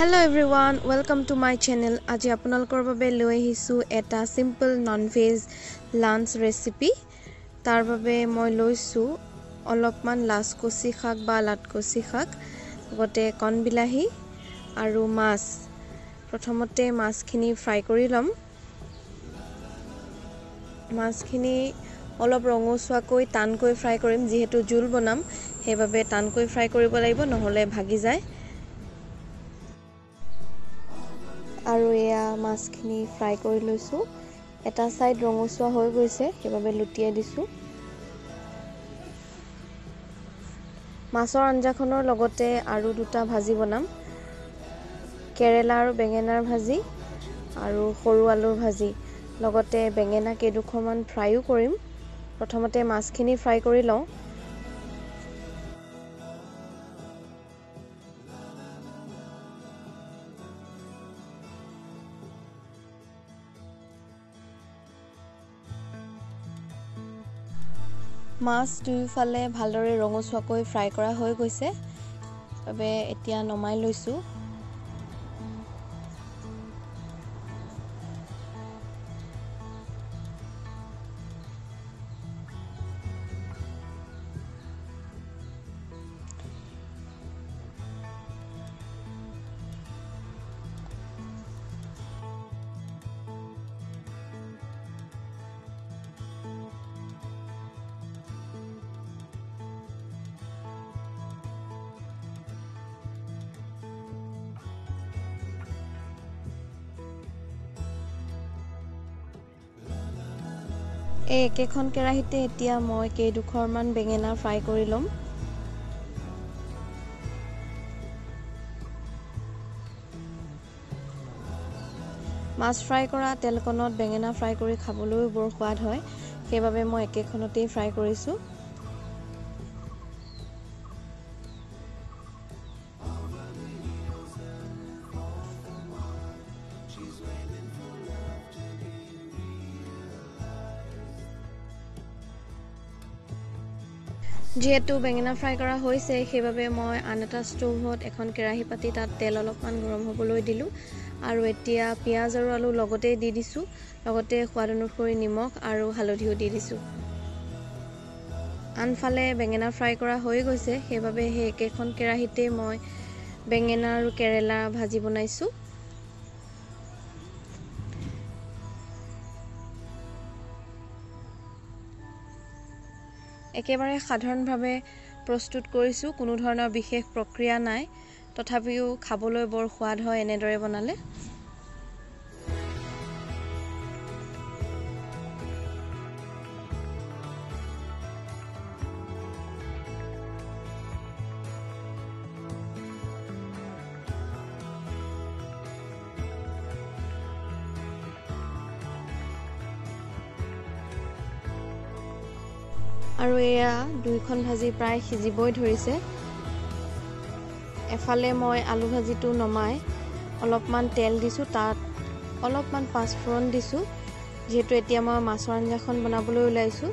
Hello everyone, welcome to my channel. Aji apnalokor babe loi ahisu eta simple non-veg lunch recipe. Tar babe moi loisu olopman laskosi khak ba latkosi khak gote kon bilahi aru mas. Prothomote mas khini fry kori lom. Mas khini olop rongoswa koi tan koi fry korim jihetu jul bonam hebabe tan koi fry koribo laibo নহলে ভাগি যায় আৰু এয়া মাছখিনি fry কৰি লৈছো এটা side ৰঙচুৱা হৈ গৈছে হেবাবে লুটিয়াই দিছো মাছৰ আঞ্জাখনৰ লগতে আৰু দুটা ভাজি বনাম কেৰেলা আৰু বেঙেনাৰ ভাজি আৰু সৰু আলুৰ ভাজি লগতে বেঙেনা কেডুখৰমান ফ্ৰাইও কৰিম প্ৰথমতে মাছখিনি ফ্ৰাই কৰি লওঁ মাছ দুইফালে ভালদৰে ৰঙচুৱাকৈ ফ্ৰাই কৰা হৈ গৈছে বাবে এতিয়া নমাই লৈছো একেখন কেৰাহিতে এতিয়া মই কেইডুখৰমান বেঙেনা ফ্ৰাই কৰি লম মাছ ফ্ৰাই কৰা তেলকণত বেঙেনা ফ্ৰাই কৰি খাবলৈ বৰ সোৱাদ হয় সেইবাবে মই একেখনতেই ফ্ৰাই কৰিছো যেহেতু বেঙেনা ফ্ৰাই কৰা হৈছে সেইবাবে মই আন এটা ষ্টোভত এখন কেৰাহী পাতি তাত তেল অলপমান গৰম হ'বলৈ দিলো আৰু এতিয়া পিয়াজ আৰু আলু লগতে দি দিছো লগতে সোৱাদ অনুসৰি নিমখ আৰু হালধিও দি দিছো আনফালে বেঙেনা ফ্ৰাই কৰা হৈ গৈছে সেইবাবে হে একেখন কেৰাহীতে মই বেঙেনা আৰু কেৰেলা ভাজি বনাইছো একেবাৰে সাধাৰণভাৱে প্ৰস্তুত কৰিছো কোনো ধৰণৰ বিশেষ প্ৰক্ৰিয়া নাই তথাপিও খাবলৈ বৰ সোৱাদ হয় এনেদৰে বনালে আৰু এয়া দুইখন ভাজি প্ৰায় সিজিবই ধৰিছে এফালে মই আলু ভাজিটো নমাই অলপমান তেল দিছো তাত অলপমান পাঁচফোৰণ দিছো যেহেতু এতিয়া মই মাছৰ আঞ্জাখন বনাবলৈ ওলাইছো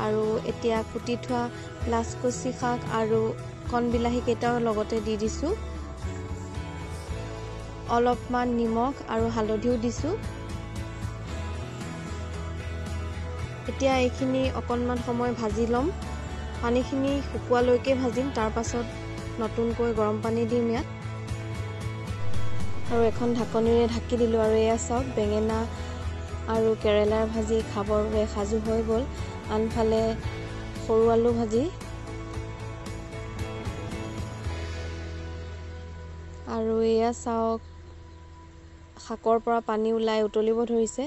আৰু এতিয়া কুটি থোৱা লাচকচি শাক আৰু কণ বিলাহী কেইটাও লগতে দি দিছো অলপমান নিমখ আৰু হালধিও দিছো এতিয়া এইখিনি অকণমান সময় ভাজি লম পানীখিনি শুকুৱালৈকে ভাজিম তাৰ পাছত নতুনকৈ গৰম পানী দিম ইয়াত আৰু এখন ঢাকনিৰে ঢাকি দিলো আৰু এয়া চাওক বেঙেনা আৰু কেৰেলাৰ ভাজি খাবৰ বাবে সাজু হৈ গ'ল আনফালে সৰু আলু ভাজি আৰু এয়া চাওক শাকৰ পৰা পানী ওলাই উতলিব ধৰিছে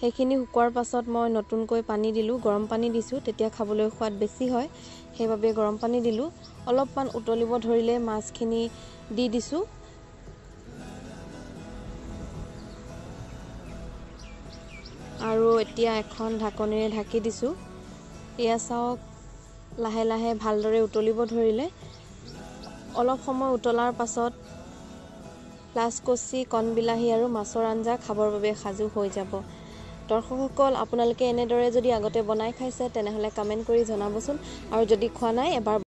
সেইখিনি শুকুৱাৰ পাছত মই নতুনকৈ পানী দিলো গৰম পানী দিছো তেতিয়া খাবলৈ সোৱাদ বেছি হয় সেইবাবে গৰম পানী দিলো অলপমান উতলিব ধৰিলে মাছখিনি দি দিছো আৰু এতিয়া এখন ঢাকনিৰে ঢাকি দিছো এয়া চাওক লাহে লাহে ভালদৰে উতলিব ধৰিলে অলপ সময় উতলাৰ পাছত লাচকচি কণ বিলাহী আৰু মাছৰ আঞ্জা খাবৰ বাবে সাজু হৈ যাব দৰ্শকসকল আপোনালোকে এনেদৰে যদি আগতে বনাই খাইছে তেনেহলে কমেন্ট কৰি জনাবচোন আৰু যদি খোৱা নাই এবাৰ